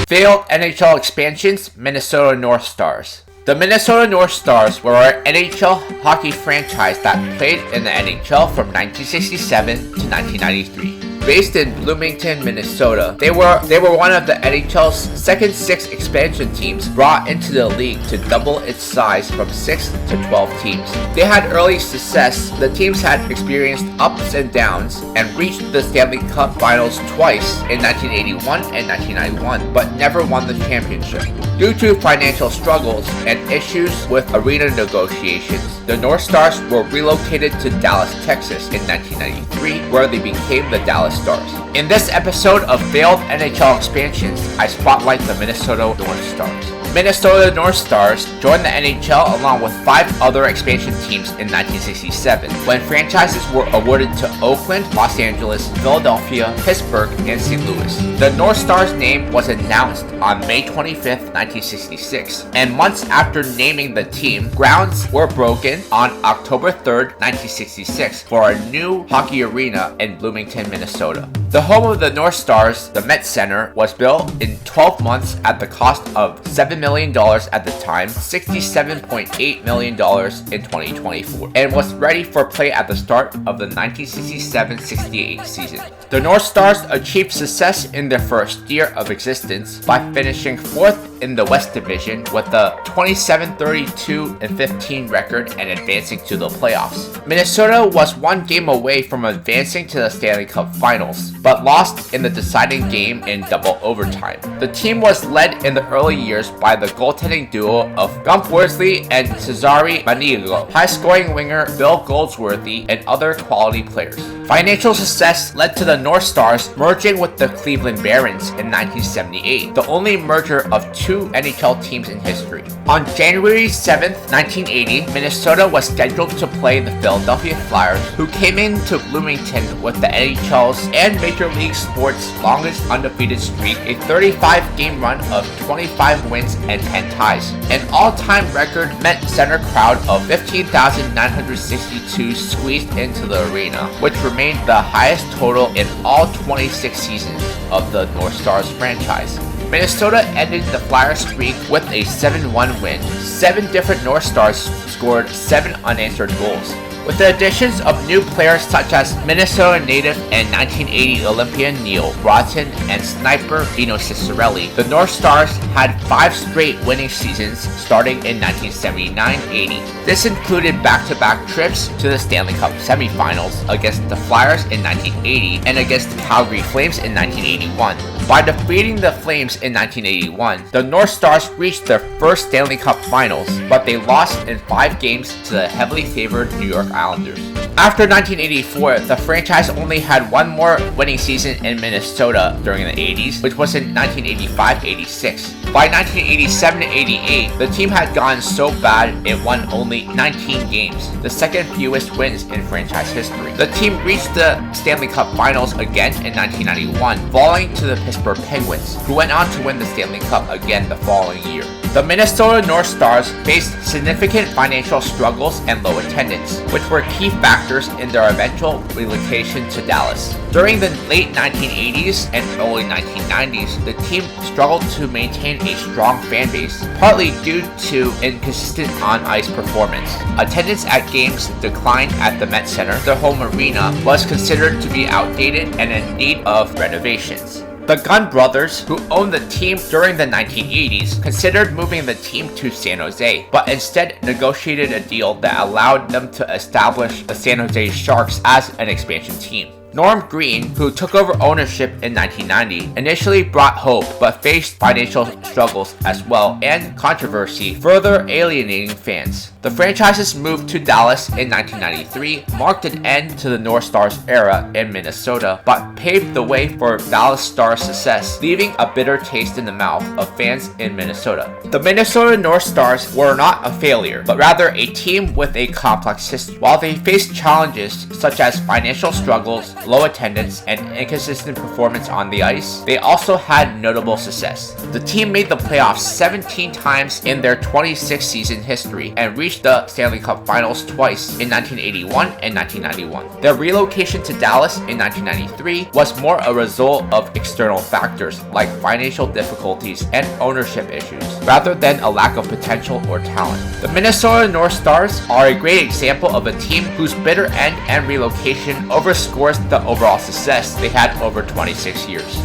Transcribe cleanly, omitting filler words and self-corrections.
Failed NHL expansions, Minnesota North Stars. The Minnesota North Stars were an NHL hockey franchise that played in the NHL from 1967 to 1993. Based in Bloomington, Minnesota, they were one of the NHL's second 6 expansion teams brought into the league to double its size from 6 to 12 teams. They had early success. The teams had experienced ups and downs and reached the Stanley Cup Finals twice in 1981 and 1991, but never won the championship. Due to financial struggles and issues with arena negotiations, the North Stars were relocated to Dallas, Texas in 1993, where they became the Dallas Stars. In this episode of Failed NHL Expansions, I spotlight the Minnesota North Stars. Minnesota North Stars joined the NHL along with 5 other expansion teams in 1967, when franchises were awarded to Oakland, Los Angeles, Philadelphia, Pittsburgh, and St. Louis. The North Stars name was announced on May 25, 1966, and months after naming the team, grounds were broken on October 3, 1966 for a new hockey arena in Bloomington, Minnesota. The home of the North Stars, the Met Center, was built in 12 months at the cost of $7 million at the time, $67.8 million in 2024, and was ready for play at the start of the 1967-68 season. The North Stars achieved success in their first year of existence by finishing 4th in the West Division with a 27-32-15 record and advancing to the playoffs. Minnesota was 1 game away from advancing to the Stanley Cup Finals, but lost in the deciding game in double overtime. The team was led in the early years by the goaltending duo of Gump Worsley and Cesare Manigo, high-scoring winger Bill Goldsworthy, and other quality players. Financial success led to the North Stars merging with the Cleveland Barons in 1978, the only merger of 2 NHL teams in history. On January 7, 1980, Minnesota was scheduled to play the Philadelphia Flyers, who came into Bloomington with the NHL's and Major League Sports' longest undefeated streak, a 35-game run of 25 wins and 10 ties. An all-time record Met Center crowd of 15,962 squeezed into the arena, which remained the highest total in all 26 seasons of the North Stars franchise. Minnesota ended the Flyers streak with a 7-1 win. 7 different North Stars scored 7 unanswered goals. With the additions of new players such as Minnesota native and 1980 Olympian Neil Broughton and sniper Dino Ciccarelli, the North Stars had 5 straight winning seasons starting in 1979-80. This included back-to-back trips to the Stanley Cup semifinals against the Flyers in 1980 and against the Calgary Flames in 1981. By defeating the Flames in 1981, the North Stars reached their first Stanley Cup Finals, but they lost in 5 games to the heavily favored New York Islanders. After 1984, the franchise only had 1 more winning season in Minnesota during the 80s, which was in 1985-86. By 1987-88, the team had gotten so bad it won only 19 games, the second fewest wins in franchise history. The team reached the Stanley Cup Finals again in 1991, falling to the Pittsburgh Penguins, who went on to win the Stanley Cup again the following year. The Minnesota North Stars faced significant financial struggles and low attendance, which were key factors in their eventual relocation to Dallas. During the late 1980s and early 1990s, the team struggled to maintain a strong fan base, partly due to inconsistent on-ice performance. Attendance at games declined at the Met Center. The home arena was considered to be outdated and in need of renovations. The Gunn brothers, who owned the team during the 1980s, considered moving the team to San Jose, but instead negotiated a deal that allowed them to establish the San Jose Sharks as an expansion team. Norm Green, who took over ownership in 1990, initially brought hope but faced financial struggles as well and controversy, further alienating fans. The franchise's move to Dallas in 1993 marked an end to the North Stars era in Minnesota, but paved the way for Dallas Stars' success, leaving a bitter taste in the mouth of fans in Minnesota. The Minnesota North Stars were not a failure, but rather a team with a complex history. While they faced challenges such as financial struggles, low attendance, and inconsistent performance on the ice, they also had notable success. The team made the playoffs 17 times in their 26-season history and reached reached the Stanley Cup Finals twice in 1981 and 1991. Their relocation to Dallas in 1993 was more a result of external factors like financial difficulties and ownership issues, rather than a lack of potential or talent. The Minnesota North Stars are a great example of a team whose bitter end and relocation overscores the overall success they had over 26 years.